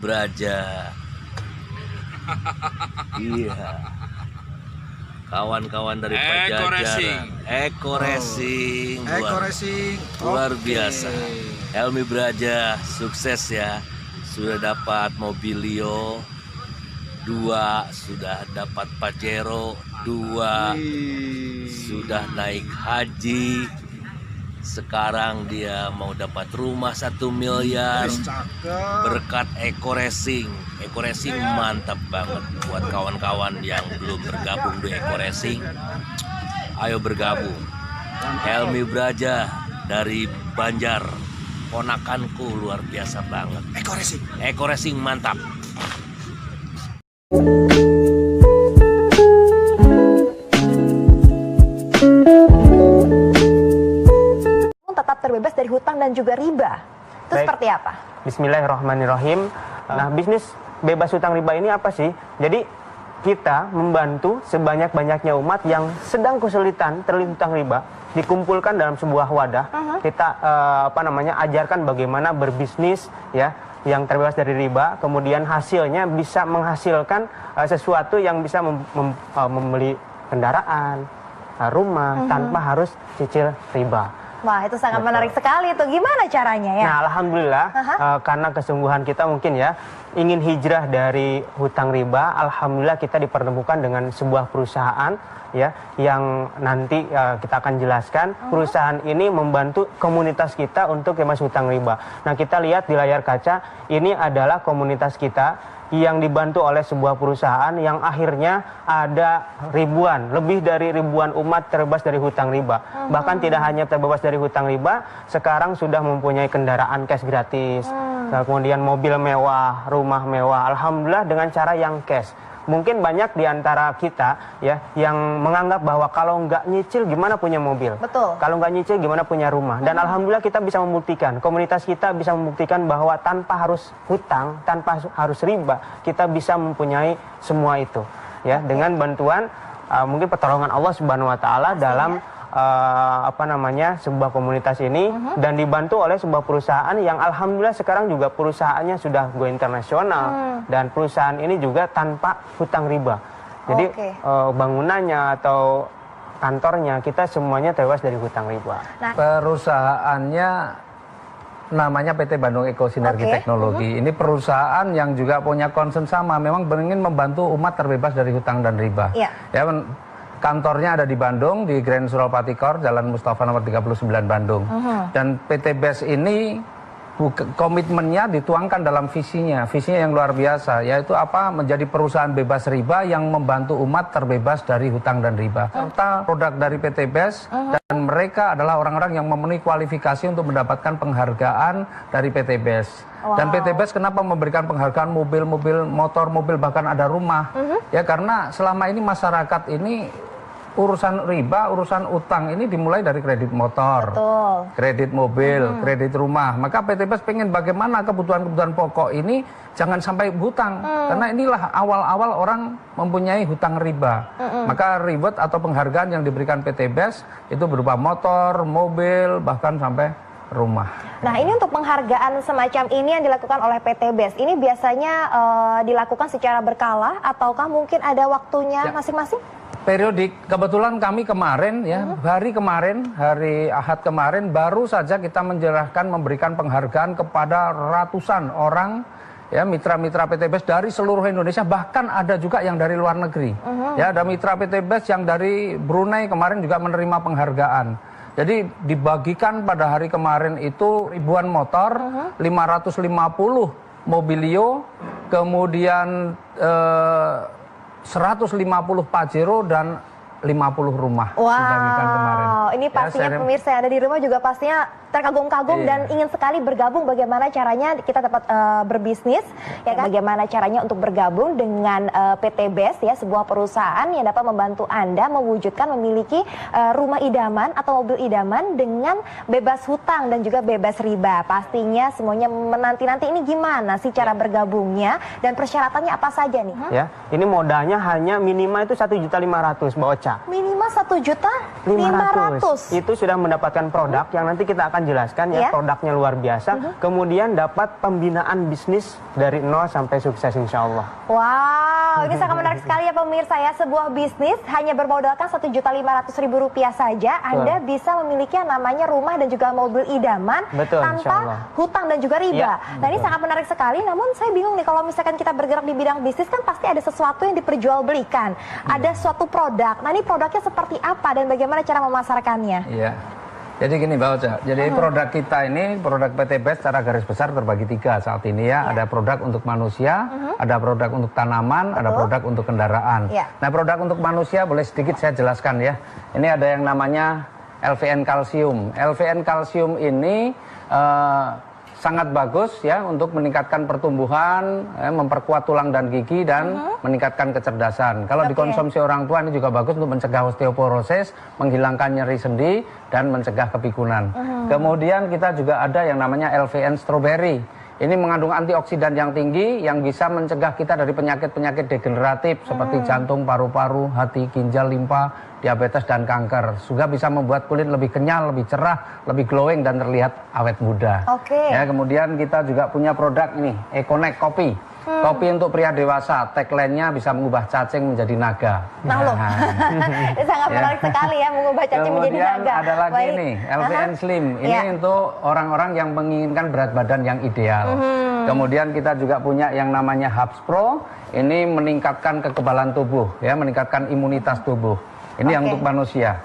Braja. Iya. Kawan-kawan dari Pajajaran. Eko Racing. Luar biasa. Helmi Braja sukses ya. Sudah dapat Mobilio 2, sudah dapat Pajero 2, sudah naik haji. Sekarang dia mau dapat rumah 1 miliar berkat Eko Racing. Eko Racing mantap banget buat kawan-kawan yang belum bergabung di Eko Racing. Ayo bergabung. Helmi Braja dari Banjar, ponakanku luar biasa banget. Eko Racing. Eko Racing mantap. Tetap terbebas dari hutang dan juga riba. Itu Baik. seperti apa? Bismillahirrahmanirrahim. Nah, bisnis bebas hutang riba ini apa sih? Jadi kita membantu sebanyak-banyaknya umat yang sedang kesulitan terlilit hutang riba, dikumpulkan dalam sebuah wadah. Kita ajarkan bagaimana berbisnis ya yang terbebas dari riba, kemudian hasilnya bisa menghasilkan sesuatu yang bisa membeli kendaraan, rumah tanpa harus cicil riba. Wah, itu sangat menarik sekali itu. Gimana caranya ya? Nah, alhamdulillah karena kesungguhan kita mungkin ya ingin hijrah dari hutang riba, alhamdulillah kita dipertemukan dengan sebuah perusahaan ya yang nanti kita akan jelaskan. Perusahaan ini membantu komunitas kita untuk bebas hutang riba. Nah, kita lihat di layar kaca, ini adalah komunitas kita yang dibantu oleh sebuah perusahaan yang akhirnya ada lebih dari ribuan umat terbebas dari hutang riba. Bahkan tidak hanya terbebas dari hutang riba, sekarang sudah mempunyai kendaraan cash gratis, kemudian mobil mewah, rumah mewah, alhamdulillah dengan cara yang cash. Mungkin banyak di antara kita ya yang menganggap bahwa kalau nggak nyicil gimana punya mobil. Betul. Kalau nggak nyicil gimana punya rumah. Dan alhamdulillah kita bisa membuktikan, komunitas kita bisa membuktikan bahwa tanpa harus hutang, tanpa harus riba, kita bisa mempunyai semua itu. Ya, dengan bantuan mungkin pertolongan Allah Subhanahu wa taala dalam sebuah komunitas ini dan dibantu oleh sebuah perusahaan yang alhamdulillah sekarang juga perusahaannya sudah go internasional dan perusahaan ini juga tanpa hutang riba. Jadi bangunannya atau kantornya kita semuanya terbebas dari hutang riba. Nah, perusahaannya namanya PT Bandung Eko Sinergi Teknologi. Ini perusahaan yang juga punya concern sama, memang ingin membantu umat terbebas dari hutang dan riba. Ya, kantornya ada di Bandung, di Grand Suropati Kor, Jalan Mustafa nomor 39 Bandung. Dan PT BES ini komitmennya dituangkan dalam visinya yang luar biasa, yaitu menjadi perusahaan bebas riba yang membantu umat terbebas dari hutang dan riba. Serta produk dari PT BES dan mereka adalah orang-orang yang memenuhi kualifikasi untuk mendapatkan penghargaan dari PT BES. Dan PT BES kenapa memberikan penghargaan mobil, motor, bahkan ada rumah? Ya karena selama ini masyarakat ini urusan riba, urusan utang ini dimulai dari kredit motor, kredit mobil, kredit rumah. Maka PT BES pengen bagaimana kebutuhan-kebutuhan pokok ini jangan sampai hutang. Karena inilah awal-awal orang mempunyai hutang riba. Maka reward atau penghargaan yang diberikan PT BES itu berupa motor, mobil, bahkan sampai rumah. Nah, ini untuk penghargaan semacam ini yang dilakukan oleh PT BES, ini biasanya dilakukan secara berkala ataukah mungkin ada waktunya masing-masing? Periodik. Kebetulan kami kemarin hari Ahad kemarin baru saja kita memberikan penghargaan kepada ratusan orang ya mitra-mitra PT BES dari seluruh Indonesia, bahkan ada juga yang dari luar negeri. Ya, ada mitra PT BES yang dari Brunei kemarin juga menerima penghargaan. Jadi dibagikan pada hari kemarin itu ribuan motor, 550 mobilio, kemudian 150 Pajero dan 50 rumah. Dibagikan kemarin. Ini pastinya pemirsa yang ada di rumah juga pastinya terkagum-kagum dan ingin sekali bergabung. Bagaimana caranya kita dapat berbisnis, ya kan? Bagaimana caranya untuk bergabung dengan PT BES ya, sebuah perusahaan yang dapat membantu Anda mewujudkan memiliki rumah idaman atau mobil idaman dengan bebas hutang dan juga bebas riba. Pastinya semuanya menanti-nanti ini gimana sih cara bergabungnya dan persyaratannya apa saja nih? Ya, ini modalnya hanya minimal itu 1.500.000 bawa bisa. Minimal 1.500.000. Itu sudah mendapatkan produk yang nanti kita akan jelaskan ya, produknya luar biasa. Kemudian dapat pembinaan bisnis dari nol sampai sukses insya Allah. Wow, ini sangat menarik sekali ya pemirsa ya. Sebuah bisnis hanya bermodalkan Rp1.500.000 saja, Anda bisa memiliki yang namanya rumah dan juga mobil idaman tanpa hutang dan juga riba. Nah ini sangat menarik sekali, namun saya bingung nih kalau misalkan kita bergerak di bidang bisnis kan pasti ada sesuatu yang diperjualbelikan. Ada suatu produk, nah ini produknya seperti apa dan bagaimana cara memasarkannya? Iya. Jadi gini Mbak Ocha, jadi produk kita ini, produk PT BEST secara garis besar terbagi 3 saat ini ya. Ada produk untuk manusia, ada produk untuk tanaman, ada produk untuk kendaraan. Nah produk untuk manusia boleh sedikit saya jelaskan ya. Ini ada yang namanya LVN kalsium. LVN kalsium ini sangat bagus ya untuk meningkatkan pertumbuhan, memperkuat tulang dan gigi dan meningkatkan kecerdasan. Kalau dikonsumsi orang tua ini juga bagus untuk mencegah osteoporosis, menghilangkan nyeri sendi dan mencegah kepikunan. Kemudian kita juga ada yang namanya LVN strawberry. Ini mengandung antioksidan yang tinggi yang bisa mencegah kita dari penyakit-penyakit degeneratif seperti jantung, paru-paru, hati, ginjal, limpa, diabetes dan kanker. Juga bisa membuat kulit lebih kenyal, lebih cerah, lebih glowing dan terlihat awet muda. Ya, kemudian kita juga punya produk ini, Econex Kopi. Kopi untuk pria dewasa, tagline-nya bisa mengubah cacing menjadi naga. Sangat menarik sekali ya, mengubah cacing menjadi naga. Kemudian ada lagi ini, LVN Slim. Ini untuk orang-orang yang menginginkan berat badan yang ideal. Kemudian kita juga punya yang namanya Hubs Pro. Ini meningkatkan kekebalan tubuh, ya, meningkatkan imunitas tubuh. Ini yang untuk manusia.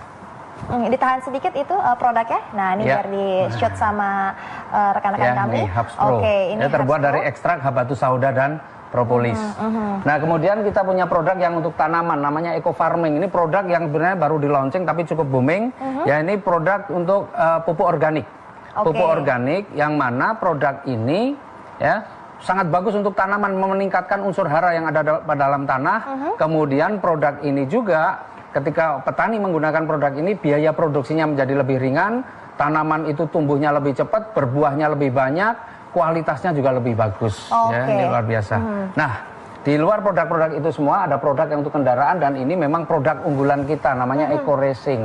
Ditahan sedikit itu produknya. Nah, ini biar di-shoot sama rekan-rekan kami. Ini Hubs Pro. Ini terbuat dari ekstrak habatus sauda dan propolis. Nah, kemudian kita punya produk yang untuk tanaman, namanya eco farming. Ini produk yang sebenarnya baru di launching tapi cukup booming. Ya, ini produk untuk pupuk organik. Pupuk organik yang mana produk ini ya sangat bagus untuk tanaman, meningkatkan unsur hara yang ada dalam tanah. Kemudian produk ini juga ketika petani menggunakan produk ini, biaya produksinya menjadi lebih ringan, tanaman itu tumbuhnya lebih cepat, berbuahnya lebih banyak, kualitasnya juga lebih bagus. Ya, ini luar biasa. Nah, di luar produk-produk itu semua ada produk yang untuk kendaraan dan ini memang produk unggulan kita, namanya Eco Racing.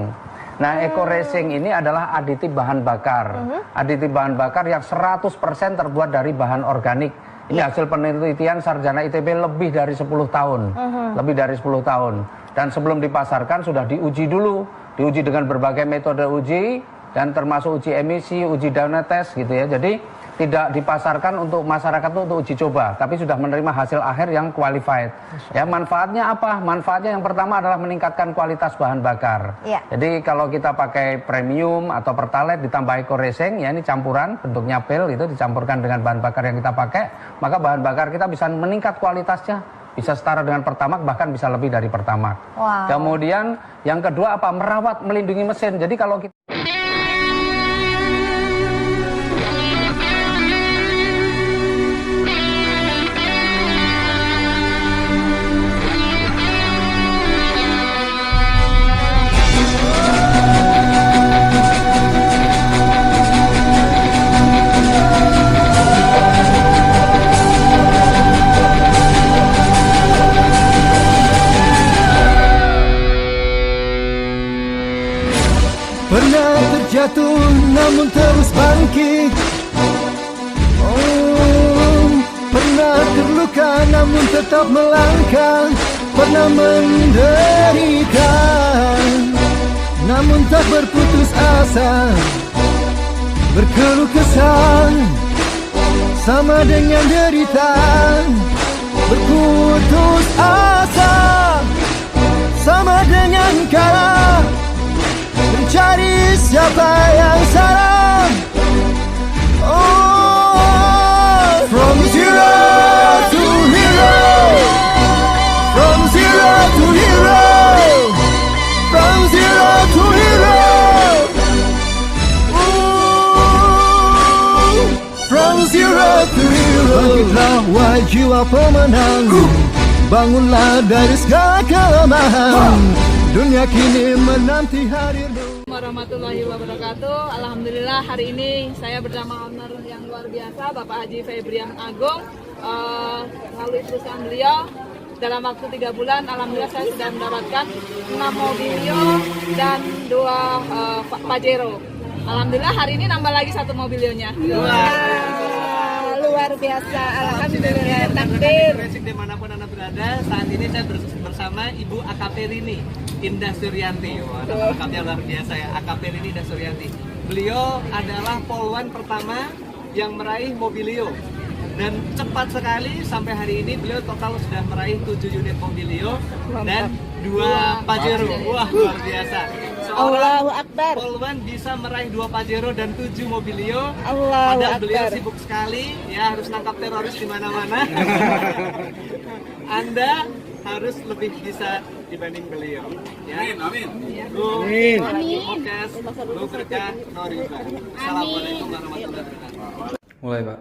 Nah, Eco Racing ini adalah aditif bahan bakar. Aditif bahan bakar yang 100% terbuat dari bahan organik. Ini hasil penelitian sarjana ITB lebih dari 10 tahun. Lebih dari 10 tahun. Dan sebelum dipasarkan sudah diuji dulu, diuji dengan berbagai metode uji dan termasuk uji emisi, uji Downer test gitu ya. Jadi tidak dipasarkan untuk masyarakat untuk uji coba, tapi sudah menerima hasil akhir yang qualified. Ya, manfaatnya apa? Manfaatnya yang pertama adalah meningkatkan kualitas bahan bakar. Jadi kalau kita pakai premium atau pertalite ditambah Eco Racing, ya ini campuran bentuknya pil itu dicampurkan dengan bahan bakar yang kita pakai, maka bahan bakar kita bisa meningkat kualitasnya. Bisa setara dengan Pertamax, bahkan bisa lebih dari Pertamax. Kemudian yang kedua apa? Merawat, melindungi mesin. Jadi kalau kita pernah terjatuh namun terus bangkit. Pernah terluka namun tetap melangkah. Pernah menderita namun tak berputus asa. Berkeluh kesah sama dengan derita. Berputus asa sama dengan kalah. Mencari siapa yang salah. From zero to hero. From zero to hero. From zero to hero. From zero to hero. Bangkitlah wahai jiwa pemenang. Bangunlah dari segala kelemahan. Dunia kini menanti hadirmu. Warahmatullahi wabarakatuh. Alhamdulillah hari ini saya bersama owner yang luar biasa, Bapak Haji Febrian Agung. Melalui perusahaan beliau dalam waktu 3 bulan, alhamdulillah saya sudah mendapatkan 6 Mobilio dan 2 Pajero. Alhamdulillah hari ini nambah lagi 1 Mobilionya. Luar biasa, alhamdulillah, takbir. Dimanapun Anda berada, saat ini saya bersama Ibu AKP Rini Indah Suryanti. Wah, nama lengkapnya luar biasa ya, AKP Rini Indah Suryanti. Beliau adalah polwan pertama yang meraih Mobilio. Dan cepat sekali sampai hari ini beliau total sudah meraih 7 unit Mobilio dan 2 Pajero. Wah, luar biasa. Allahu Akbar. Polwan bisa meraih 2 Pajero dan 7 Mobilio. Allahu Padahal beliau Akbar. sibuk sekali, ya harus nangkap teroris di mana-mana. Anda harus lebih bisa dibanding beliau. Ya. Amin. Amin. Assalamualaikum warahmatullahi wabarakatuh. Mulai, Pak.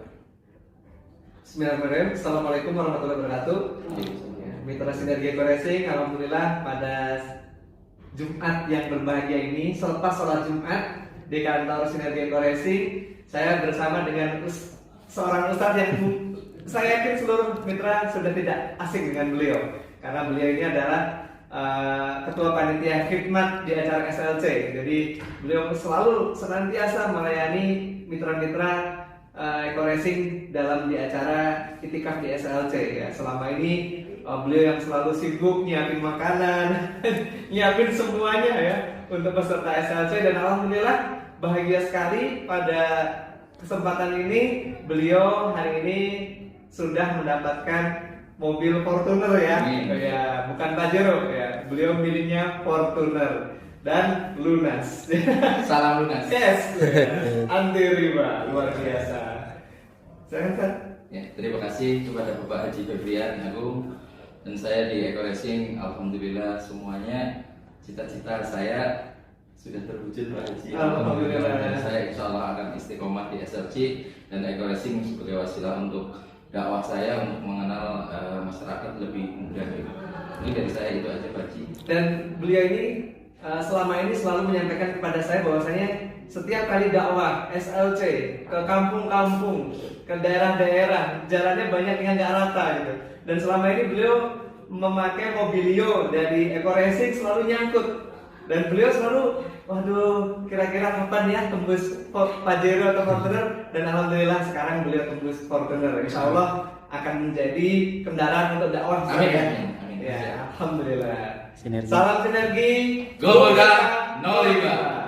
Bismillahirrahmanirrahim. Assalamualaikum warahmatullahi wabarakatuh. Mitra Sinergi Eco Racing, alhamdulillah pada Jumat yang berbahagia ini, selepas sholat Jumat di kantor Sinergi Eco Racing, saya bersama dengan seorang ustadz yang saya yakin seluruh mitra sudah tidak asing dengan beliau, karena beliau ini adalah ketua panitia khidmat di acara SLC. Jadi beliau selalu senantiasa melayani mitra-mitra Eco Racing dalam di acara itikaf di SLC ya. Selama ini beliau yang selalu sibuk nyiapin makanan, nyiapin semuanya ya untuk peserta SLC, dan alhamdulillah bahagia sekali pada kesempatan ini beliau hari ini sudah mendapatkan mobil Fortuner ya. Ya, bukan Pajero ya. Beliau milihnya Fortuner dan lunas. Salam lunas. Yes. Anti riba, luar biasa. Ya, terima kasih kepada Bapak Haji Febrian Agung dan saya di Eco Racing. Alhamdulillah semuanya cita-cita saya sudah terwujud Pak Haji. Alhamdulillah. Dan saya insya Allah akan istiqomah di SLC dan Eco Racing sebagai wasilah untuk dakwah saya untuk mengenal masyarakat lebih mudah. Ini dari saya itu aja Pak Haji. Dan beliau ini selama ini selalu menyampaikan kepada saya bahwasanya setiap kali dakwah SLC ke kampung-kampung, ke daerah-daerah, jalannya banyak yang nggak rata gitu. Dan selama ini beliau memakai Mobilio dari Eco Racing selalu nyangkut. Dan beliau selalu, waduh, kira-kira kapan ya tembus Pajero atau Fortuner? Dan alhamdulillah sekarang beliau tembus Fortuner. Insya Allah akan menjadi kendaraan untuk dakwah. Amin. Ya, alhamdulillah. Sinergi. Salam sinergi. Go Boga, no riba.